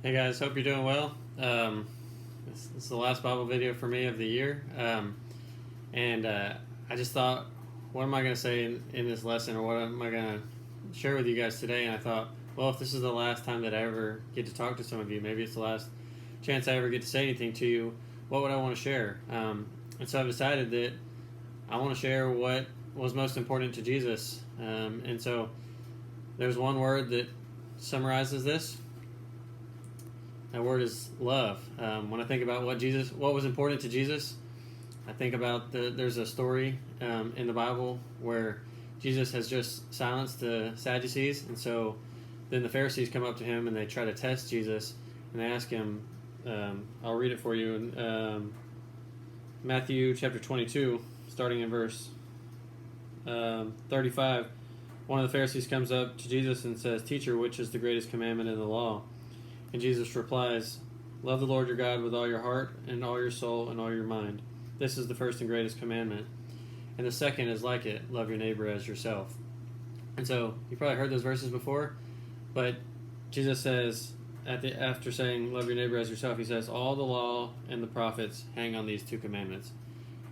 Hey guys, hope you're doing well. This is the last Bible video for me of the year, and I just thought, what am I going to say in this lesson, or what am I going to share with you guys today? And I thought, well, if this is the last time that I ever get to talk to some of you, maybe it's the last chance I ever get to say anything to you. What would I want to share? And so I've decided that I want to share what was most important to Jesus. And so there's one word that summarizes this. That word is love. When I think about what was important to Jesus, I think about there's a story in the Bible where Jesus has just silenced the Sadducees, and so then the Pharisees come up to him and they try to test Jesus, and they ask him. I'll read it for you in Matthew chapter 22, starting in verse 35. One of the Pharisees comes up to Jesus and says, "Teacher, which is the greatest commandment in the law?" And Jesus replies, "Love the Lord your God with all your heart and all your soul and all your mind. This is the first and greatest commandment. And the second is like it, love your neighbor as yourself." And so you probably heard those verses before, but Jesus says, after saying love your neighbor as yourself, he says, all the law and the prophets hang on these two commandments.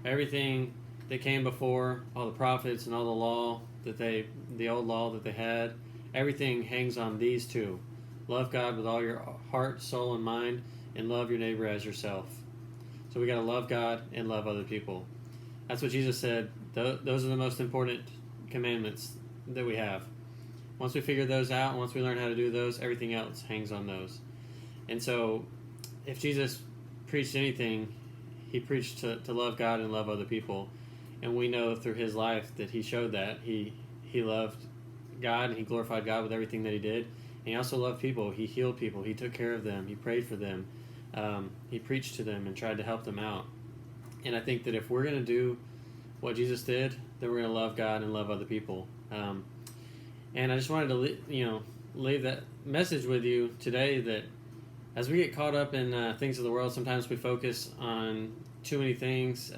Everything that came before, all the prophets and all the law the old law that they had, everything hangs on these two. Love God with all your heart, soul, and mind, and love your neighbor as yourself. So we got to love God and love other people. That's what Jesus said. Those are the most important commandments that we have. Once we figure those out, once we learn how to do those, everything else hangs on those. And so if Jesus preached anything, he preached to love God and love other people. And we know through his life that he showed that. He loved God and he glorified God with everything that he did. And he also loved people. He healed people. He took care of them. He prayed for them. He preached to them and tried to help them out. And I think that if we're going to do what Jesus did, then we're going to love God and love other people. And I just wanted to leave that message with you today, that as we get caught up in things of the world, sometimes we focus on too many things.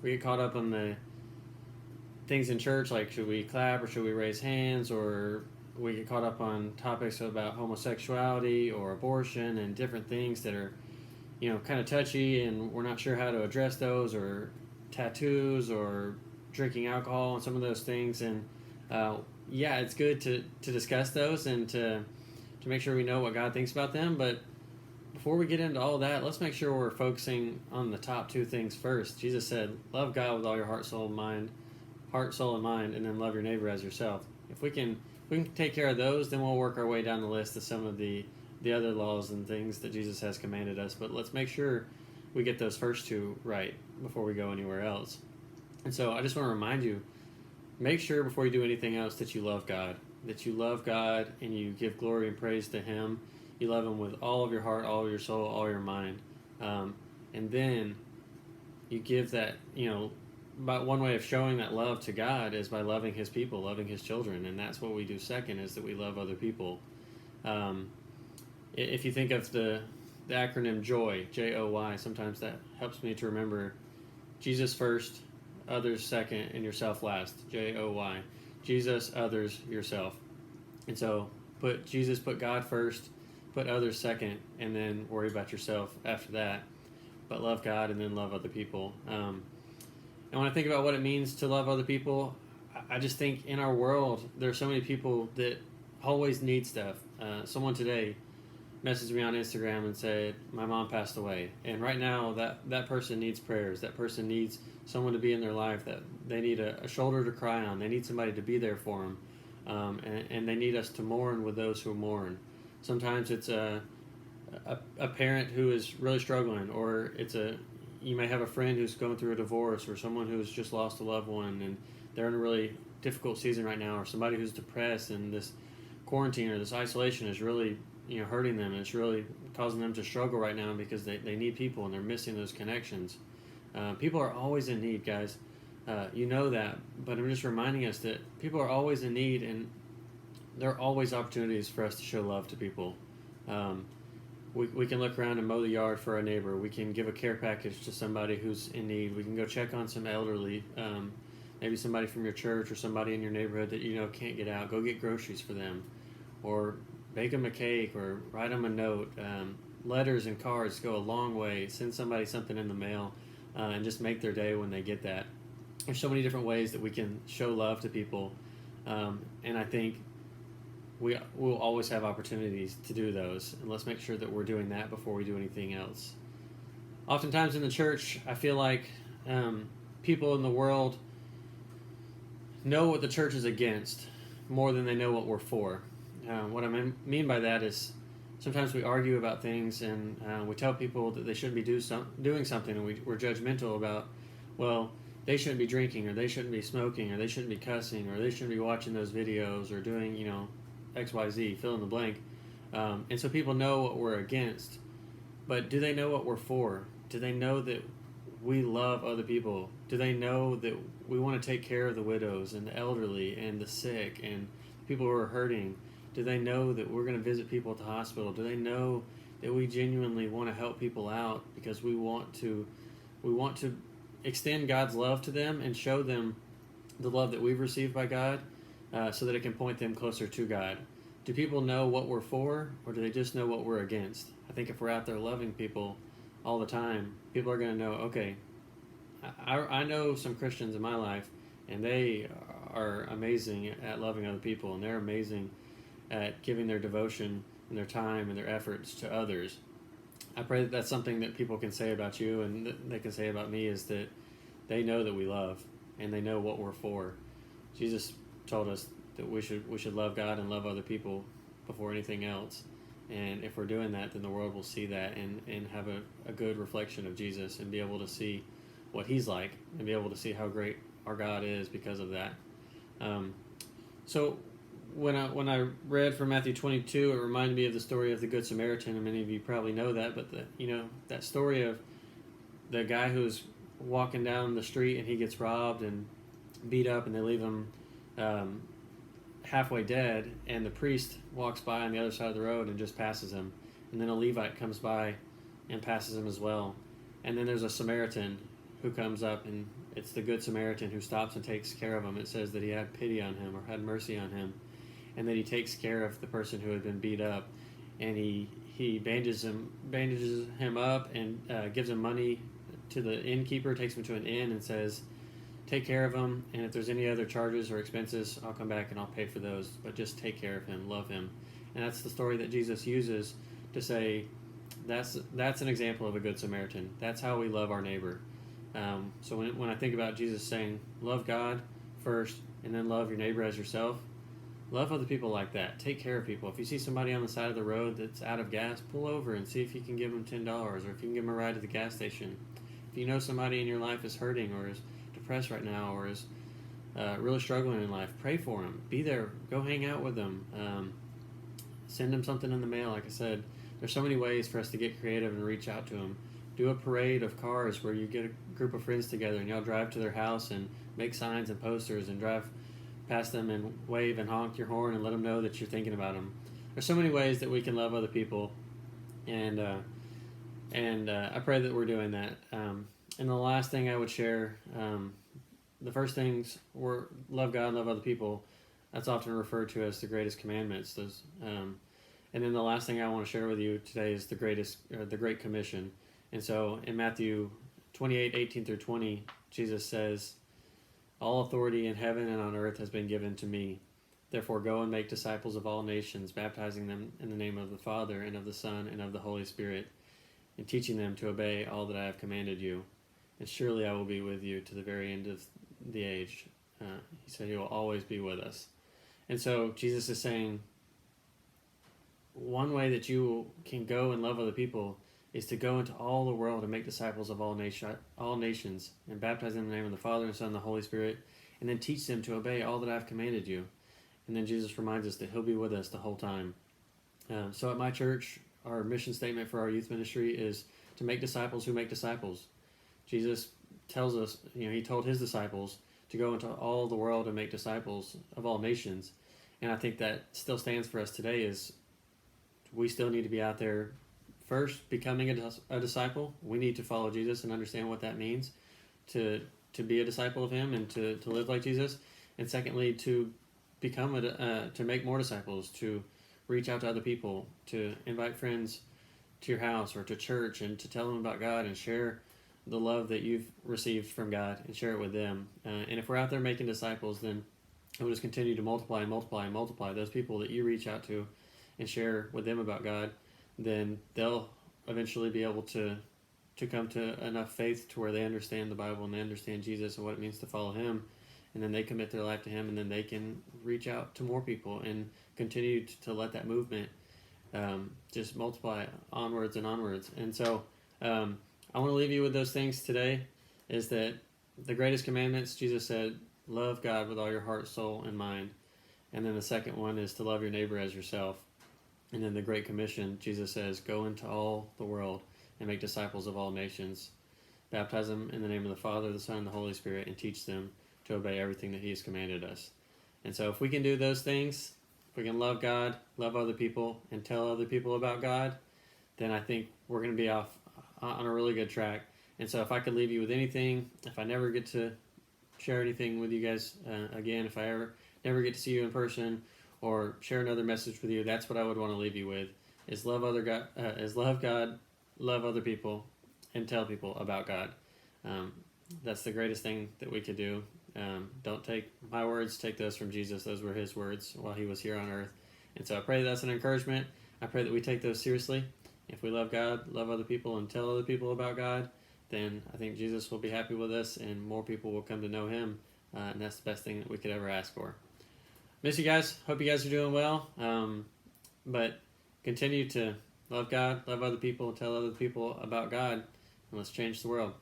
We get caught up on the things in church, like should we clap or should we raise hands, or we get caught up on topics about homosexuality or abortion and different things that are, kind of touchy, and we're not sure how to address those, or tattoos or drinking alcohol and some of those things. And it's good to discuss those and to make sure we know what God thinks about them. But before we get into all that, let's make sure we're focusing on the top two things first. Jesus said, love God with all your heart, soul, and mind, and then love your neighbor as yourself. If we can take care of those, then we'll work our way down the list of some of the other laws and things that Jesus has commanded us. But let's make sure we get those first two right before we go anywhere else. And so I just want to remind you, make sure before you do anything else that you love God. That you love God and you give glory and praise to him. You love him with all of your heart, all of your soul, all your mind. And then you give that, but one way of showing that love to God is by loving his people, loving his children. And that's what we do second, is that we love other people. If you think of the acronym JOY, J-O-Y, sometimes that helps me to remember Jesus first, others second, and yourself last. J-O-Y. Jesus, others, yourself. And so put God first, put others second, and then worry about yourself after that. But love God and then love other people. And when I think about what it means to love other people, I just think in our world, there are so many people that always need stuff. Someone today messaged me on Instagram and said, my mom passed away. And right now, that person needs prayers. That person needs someone to be in their life, that they need a shoulder to cry on. They need somebody to be there for them. And they need us to mourn with those who mourn. Sometimes it's a parent who is really struggling, or you may have a friend who's going through a divorce, or someone who's just lost a loved one and they're in a really difficult season right now, or somebody who's depressed and this quarantine or this isolation is really hurting them, and it's really causing them to struggle right now because they need people and they're missing those connections. People are always in need, guys. You know that, but I'm just reminding us that people are always in need, and there are always opportunities for us to show love to people. We can look around and mow the yard for our neighbor. We can give a care package to somebody who's in need. We can go check on some elderly, maybe somebody from your church or somebody in your neighborhood that can't get out. Go get groceries for them. Or bake them a cake or write them a note. Letters and cards go a long way. Send somebody something in the mail, and just make their day when they get that. There's so many different ways that we can show love to people, and I think we'll always have opportunities to do those, and let's make sure that we're doing that before we do anything else. Oftentimes in the church, I feel like people in the world know what the church is against more than they know what we're for. What I mean by that is sometimes we argue about things, and we tell people that they shouldn't be doing something, and we're judgmental about, well, they shouldn't be drinking, or they shouldn't be smoking, or they shouldn't be cussing, or they shouldn't be watching those videos, or doing, XYZ, fill in the blank. And so people know what we're against, but do they know what we're for? Do they know that we love other people? Do they know that we want to take care of the widows and the elderly and the sick and people who are hurting? Do they know that we're going to visit people at the hospital? Do they know that we genuinely want to help people out because we want to extend God's love to them and show them the love that we've received by God, so that it can point them closer to God? Do people know what we're for, or do they just know what we're against? I think if we're out there loving people all the time, people are going to know, okay, I know some Christians in my life, and they are amazing at loving other people, and they're amazing at giving their devotion and their time and their efforts to others. I pray that that's something that people can say about you, and that they can say about me, is that they know that we love, and they know what we're for. Jesus told us that we should love God and love other people before anything else. And if we're doing that, then the world will see that and have a good reflection of Jesus, and be able to see what he's like, and be able to see how great our God is because of that. So when I read from Matthew 22, it reminded me of the story of the Good Samaritan, and many of you probably know that, but that story of the guy who's walking down the street and he gets robbed and beat up, and they leave him halfway dead, and the priest walks by on the other side of the road and just passes him, and then a Levite comes by and passes him as well, and then there's a Samaritan who comes up, and it's the Good Samaritan who stops and takes care of him. It says that he had pity on him, or had mercy on him, and that he takes care of the person who had been beat up, and he bandages him up, and gives him money to the innkeeper, takes him to an inn, and says, take care of him, and if there's any other charges or expenses, I'll come back and I'll pay for those, but just take care of him, love him. And that's the story that Jesus uses to say that's an example of a Good Samaritan. That's how we love our neighbor. So when I think about Jesus saying, love God first, and then love your neighbor as yourself, love other people like that. Take care of people. If you see somebody on the side of the road that's out of gas, pull over and see if you can give them $10, or if you can give them a ride to the gas station. If you know somebody in your life is hurting, or is depressed right now, or is really struggling in life, pray for them. Be there. Go hang out with them. Send them something in the mail. Like I said, there's so many ways for us to get creative and reach out to them. Do a parade of cars where you get a group of friends together, and y'all drive to their house and make signs and posters and drive past them and wave and honk your horn and let them know that you're thinking about them. There's so many ways that we can love other people, and I pray that we're doing that. And the last thing I would share, the first things were love God, love other people. That's often referred to as the greatest commandments. And then the last thing I want to share with you today is the Great Commission. And so in Matthew 28:18-20, Jesus says, all authority in heaven and on earth has been given to me. Therefore go and make disciples of all nations, baptizing them in the name of the Father and of the Son and of the Holy Spirit, and teaching them to obey all that I have commanded you. And surely I will be with you to the very end of the age. He said he will always be with us. And so Jesus is saying, one way that you can go and love other people is to go into all the world and make disciples of all nations, and baptize them in the name of the Father and Son and the Holy Spirit, and then teach them to obey all that I've commanded you. And then Jesus reminds us that he'll be with us the whole time. So at my church, our mission statement for our youth ministry is to make disciples who make disciples. Jesus tells us, he told his disciples to go into all the world and make disciples of all nations. And I think that still stands for us today. Is we still need to be out there first becoming a disciple. We need to follow Jesus and understand what that means to be a disciple of him and to live like Jesus. And secondly, to become to make more disciples, to reach out to other people, to invite friends to your house or to church and to tell them about God and share the love that you've received from God and share it with them. And if we're out there making disciples, then it will just continue to multiply and multiply and multiply. Those people that you reach out to and share with them about God, then they'll eventually be able to come to enough faith to where they understand the Bible and they understand Jesus and what it means to follow Him, and then they commit their life to Him, and then they can reach out to more people and continue to let that movement just multiply onwards and onwards. And so I want to leave you with those things today, is that the greatest commandments, Jesus said, love God with all your heart, soul, and mind. And then the second one is to love your neighbor as yourself. And then the Great Commission, Jesus says, go into all the world and make disciples of all nations. Baptize them in the name of the Father, the Son, and the Holy Spirit, and teach them to obey everything that He has commanded us. And so if we can do those things, if we can love God, love other people, and tell other people about God, then I think we're going to be off on a really good track. And so if I could leave you with anything, if I never get to share anything with you guys again, if I never get to see you in person or share another message with you, that's what I would want to leave you with, is love God, love other people, and tell people about God. That's the greatest thing that we could do. Don't take my words, take those from Jesus. Those were His words while He was here on earth. And so I pray that's an encouragement. I pray that we take those seriously. If we love God, love other people, and tell other people about God, then I think Jesus will be happy with us and more people will come to know Him. And that's the best thing that we could ever ask for. Miss you guys. Hope you guys are doing well. But continue to love God, love other people, tell other people about God, and let's change the world.